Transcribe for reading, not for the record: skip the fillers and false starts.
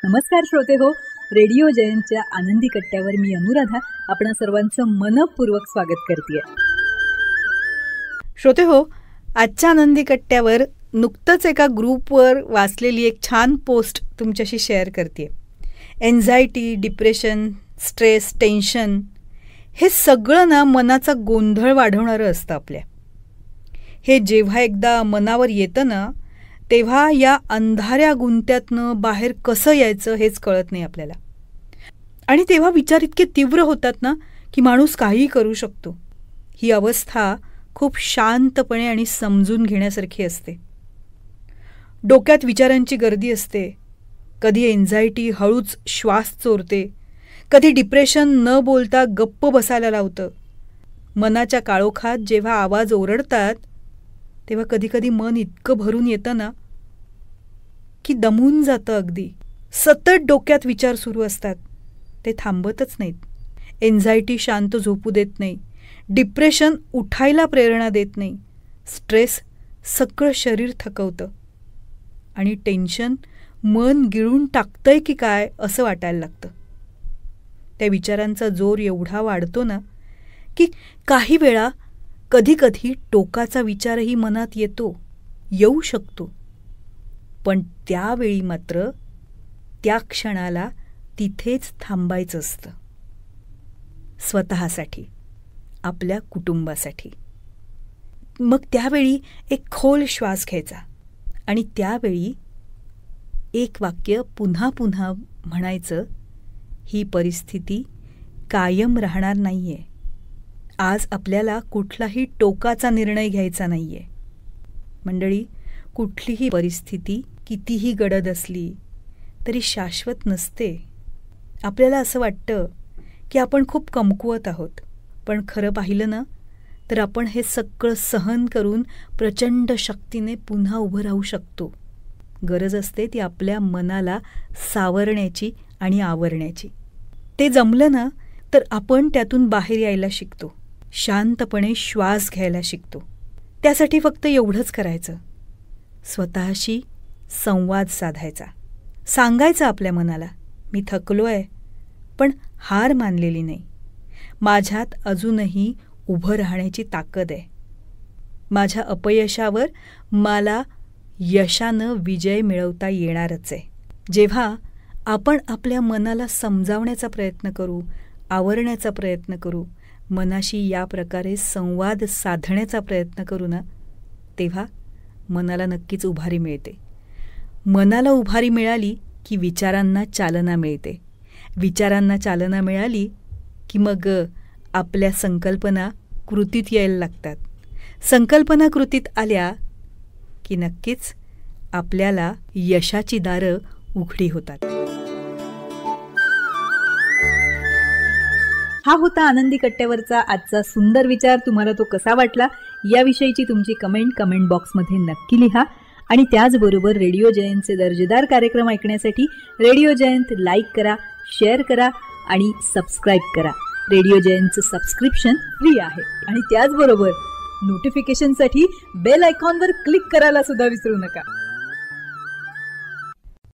नमस्कार श्रोते हो, रेडिओ जयंतच्या आनंदी कट्ट्यावर मी अनुराधा आपणा सर्वांचं मनपूर्वक स्वागत करते. श्रोते हो, आजच्या आनंदी कट्ट्यावर नुकतंच एका ग्रुपवर वाचलेली एक छान पोस्ट तुमच्याशी शेअर करते. एन्झायटी, डिप्रेशन, स्ट्रेस, टेन्शन हे सगळं ना मनाचा गोंधळ वाढवणारं असतं आपल्या. हे जेव्हा एकदा मनावर येतं ना, तेव्हा या अंधाऱ्या गुंत्यातनं बाहेर कसं यायचं हेच कळत नाही आपल्याला. आणि तेव्हा विचार इतके तीव्र होतात ना की माणूस काहीही करू शकतो. ही अवस्था खूप शांतपणे आणि समजून घेण्यासारखी असते. डोक्यात विचारांची गर्दी असते. कधी एन्झायटी हळूच श्वास चोरते, कधी डिप्रेशन न बोलता गप्प बसायला लावतं. मनाच्या काळोखात जेव्हा आवाज ओरडतात तेव्हा कधीकधी मन इतकं भरून येतं ना की दमून जातं अगदी. सतत डोक्यात विचार सुरू असतात, ते थांबतच नाहीत. एन्झायटी शांत झोपू देत नाही, डिप्रेशन उठायला प्रेरणा देत नाही, स्ट्रेस सगळं शरीर थकवतं आणि टेन्शन मन गिळून टाकतंय की काय असं वाटायला लागतं. त्या विचारांचा जोर एवढा वाढतो ना की काही वेळा कधीकधी टोकाचा विचारही मनात येऊ शकतो. पण त्यावेळी मात्र त्या क्षणाला तिथेच थांबायचं असतं. स्वतःसाठी, आपल्या कुटुंबासाठी. मग त्यावेळी एक खोल श्वास घ्यायचा आणि त्यावेळी एक वाक्य पुन्हा पुन्हा म्हणायचं, ही परिस्थिती कायम राहणार नाहीये. आज आपल्याला कुठलाही टोकाचा निर्णय घ्यायचा नाहीये. मंडळी, कुठलीही परिस्थिती कितीही गडद असली तरी शाश्वत नसते. आपल्याला असं वाटतं की आपण खूप कमकुवत आहोत, पण खरं पाहिलं ना तर आपण हे सगळं सहन करून प्रचंड शक्तीने पुन्हा उभं राहू शकतो. गरज असते ती आपल्या मनाला सावरण्याची आणि आवरण्याची. ते जमलं ना तर आपण त्यातून बाहेर यायला शिकतो, शांतपणे श्वास घ्यायला शिकतो. त्यासाठी फक्त एवढंच करायचं, स्वतःशी संवाद साधायचा. सांगायचं आपल्या मनाला, मी थकलोय पण हार मानलेली नाही. माझ्यात अजूनही उभं राहण्याची ताकद आहे. माझ्या अपयशावर मला यशानं विजय मिळवता येणारच आहे. जेव्हा आपण आपल्या मनाला समजावण्याचा प्रयत्न करू, आवरण्याचा प्रयत्न करू, मनाशी या प्रकारे संवाद साधण्याचा प्रयत्न करू ना, तेव्हा मनाला नक्कीच उभारी मिळते. मनाला उभारी मिळाली की विचारांना चालना मिळते. विचारांना चालना मिळाली की मग आपल्या संकल्पना कृतीत यायला लागतात. संकल्पना कृतीत आल्या की नक्कीच आपल्याला यशाची दारं उघडी होतात. हा होता आनंदी कट्ट्यावरचा आजचा सुंदर विचार. तुम्हाला तो कसा वाटला याविषयीची तुमची कमेंट बॉक्समध्ये नक्की लिहा. आणि त्याचबरोबर रेडिओ जयंतचे दर्जेदार कार्यक्रम ऐकण्यासाठी रेडिओ जयंत लाईक करा, शेअर करा आणि सबस्क्राईब करा. रेडिओ जयंतचं सबस्क्रिप्शन फ्री आहे. आणि त्याचबरोबर नोटिफिकेशनसाठी बेल आयकॉनवर क्लिक करायला सुद्धा विसरू नका.